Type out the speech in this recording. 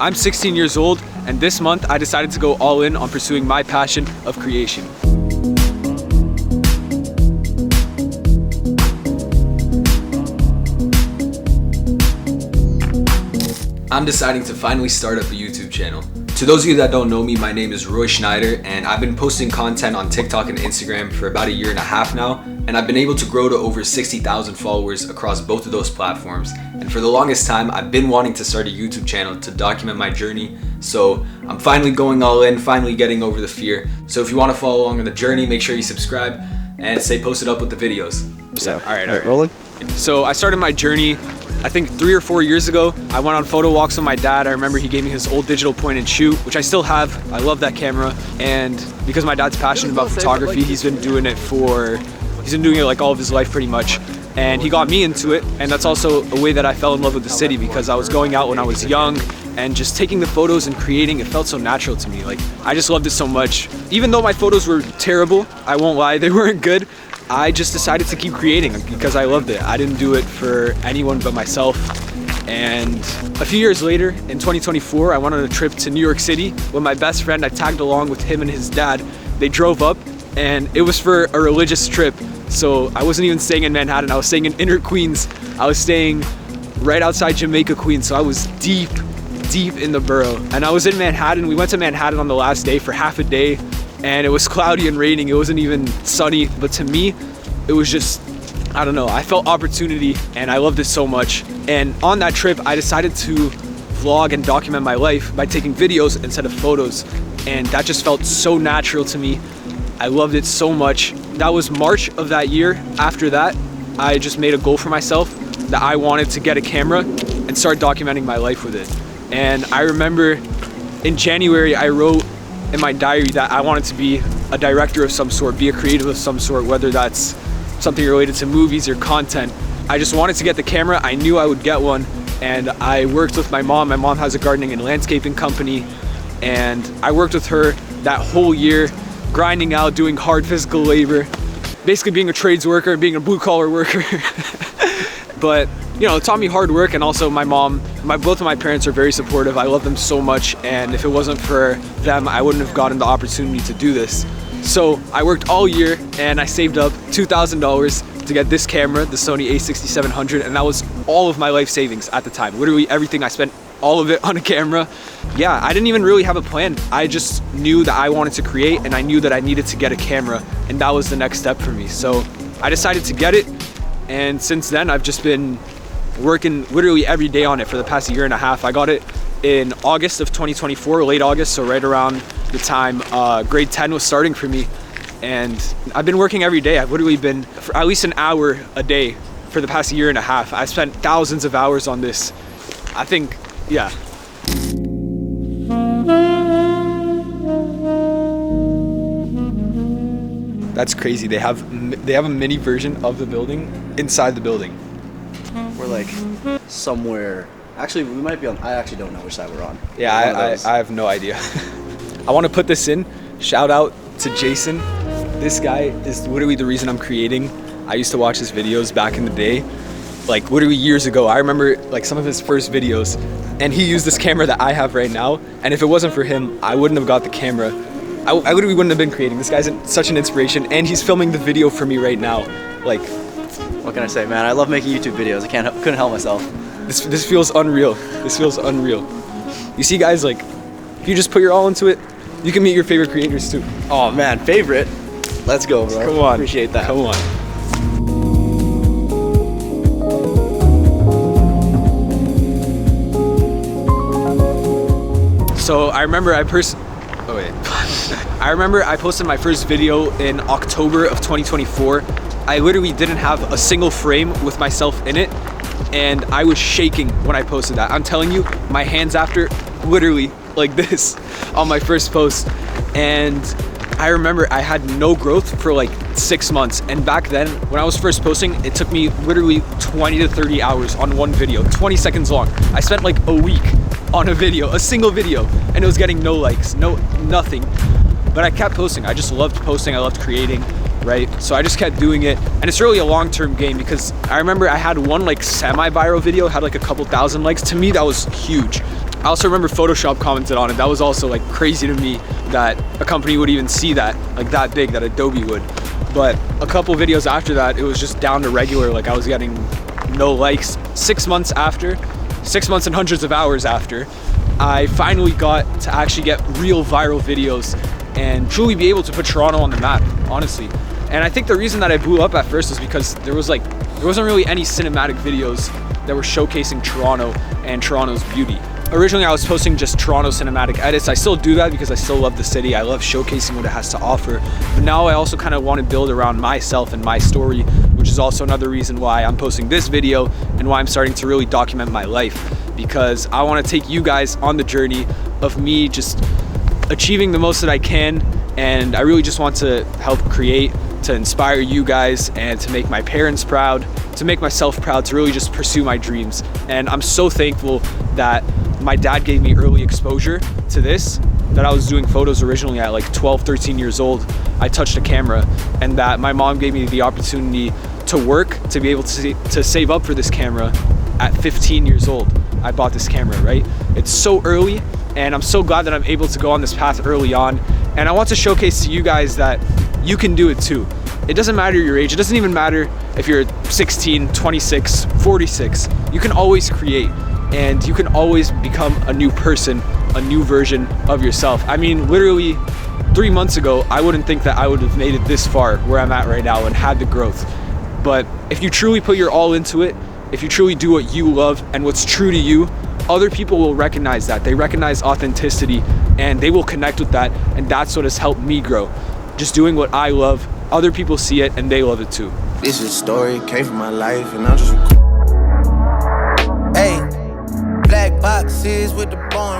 I'm 16 years old, and this month I decided to go all in on pursuing my passion of creation. I'm deciding to finally start up a YouTube channel. To those of you that don't know me, my name is Roy Schneider, and I've been posting content on TikTok and Instagram for about 1.5 years now, and I've been able to grow to over 60,000 followers across both of those platforms. And for the longest time, I've been wanting to start a YouTube channel to document my journey, so I'm finally going all in, finally getting over the fear. So if you want to follow along on the journey, make sure you subscribe and stay posted up with the videos. So, all right. Rolling. So I started my journey I think 3 or 4 years ago. I went on photo walks with my dad. I remember he gave me his old digital point and shoot, which I still have. I love that camera. And because my dad's passionate about photography, he's been doing it like all of his life pretty much. And he got me into it. And that's also a way that I fell in love with the city, because I was going out when I was young and just taking the photos and creating, it felt so natural to me. Like, I just loved it so much. Even though my photos were terrible, I won't lie, they weren't good. I just decided to keep creating because I loved it. I didn't do it for anyone but myself. And a few years later, in 2024, I went on a trip to New York City with my best friend. I tagged along with him and his dad. They drove up, and it was for a religious trip. So I wasn't even staying in Manhattan. I was staying in inner Queens. I was staying right outside Jamaica, Queens. So I was deep in the borough. And I was in Manhattan. We went to Manhattan on the last day for half a day, and it was cloudy and raining. It wasn't even sunny, but to me, it was just, I don't know, I felt opportunity and I loved it so much. And on that trip, I decided to vlog and document my life by taking videos instead of photos. And that just felt so natural to me. I loved it so much. That was March of that year. After that, I just made a goal for myself that I wanted to get a camera and start documenting my life with it. And I remember in January, I wrote in my diary that I wanted to be a director of some sort, be a creative of some sort, whether that's something related to movies or content. I just wanted to get the camera. I knew I would get one, and I worked with my mom. My mom has a gardening and landscaping company, and I worked with her that whole year, grinding out, doing hard physical labor, basically being a trades worker, being a blue-collar worker. But you know, it taught me hard work, and also my mom, both of my parents are very supportive. I love them so much, and if it wasn't for them, I wouldn't have gotten the opportunity to do this. So I worked all year, and I saved up $2,000 to get this camera, the Sony a6700, and that was all of my life savings at the time. Literally everything, I spent all of it on a camera. Yeah, I didn't even really have a plan. I just knew that I wanted to create, and I knew that I needed to get a camera, and that was the next step for me. So I decided to get it, and since then I've just been working literally every day on it for the past 1.5 years. I got it in August of 2024, late August, so right around the time grade 10 was starting for me. And I've been working every day. I've literally been for at least an hour a day for the past 1.5 years. I spent thousands of hours on this. I think, yeah. That's crazy. They have a mini version of the building inside the building. We're like somewhere. Actually, we might be on. I actually don't know which side we're on. Yeah, I have no idea. I want to put this in. Shout out to Jason. This guy is literally the reason I'm creating. I used to watch his videos back in the day, like literally years ago. I remember like some of his first videos, and he used this camera that I have right now. And if it wasn't for him, I wouldn't have got the camera. I literally wouldn't have been creating. This guy's such an inspiration, and he's filming the video for me right now. Like, what can I say, man? I love making YouTube videos. Couldn't help myself. This feels unreal. This feels unreal. You see, guys, like, if you just put your all into it, you can meet your favorite creators too. Oh man, favorite? Let's go, bro. Come on. Appreciate that. Come on. So I remember I posted my first video in October of 2024. I literally didn't have a single frame with myself in it, and I was shaking when I posted that. I'm telling you, my hands after, literally like this on my first post. And I remember I had no growth for like 6 months. And back then, when I was first posting, it took me literally 20 to 30 hours on one video, 20 seconds long. I spent like a week on a video, a single video, and it was getting no likes, nothing. But I kept posting. I just loved posting. I loved creating, right? So I just kept doing it. And it's really a long-term game, because I remember I had one like semi-viral video, had like a couple thousand likes. To me, that was huge. I also remember Photoshop commented on it. That was also like crazy to me that a company would even see that, like that big, that Adobe would. But a couple videos after that, it was just down to regular. Like I was getting no likes. 6 months after, 6 months and hundreds of hours after, I finally got to actually get real viral videos and truly be able to put Toronto on the map, honestly. And I think the reason that I blew up at first was because there wasn't really any cinematic videos that were showcasing Toronto and Toronto's beauty. Originally, I was posting just Toronto cinematic edits. I still do that because I still love the city. I love showcasing what it has to offer. But now I also kind of want to build around myself and my story, which is also another reason why I'm posting this video and why I'm starting to really document my life, because I want to take you guys on the journey of me just achieving the most that I can. And I really just want to help create, to inspire you guys, and to make my parents proud, to make myself proud, to really just pursue my dreams. And I'm so thankful that my dad gave me early exposure to this, that I was doing photos originally at like 12, 13 years old. I touched a camera, and that my mom gave me the opportunity to work, to be able to save up for this camera at 15 years old. I bought this camera, right? It's so early, and I'm so glad that I'm able to go on this path early on. And I want to showcase to you guys that you can do it too. It doesn't matter your age. It doesn't even matter if you're 16, 26, 46. You can always create, and you can always become a new person, a new version of yourself. I mean, literally 3 months ago, I wouldn't think that I would have made it this far where I'm at right now and had the growth. But if you truly put your all into it, if you truly do what you love and what's true to you, other people will recognize that. They recognize authenticity, and they will connect with that. And that's what has helped me grow. Just doing what I love, other people see it and they love it too. This is a story, came from my life, and I'm just... Hey, black boxes with the bone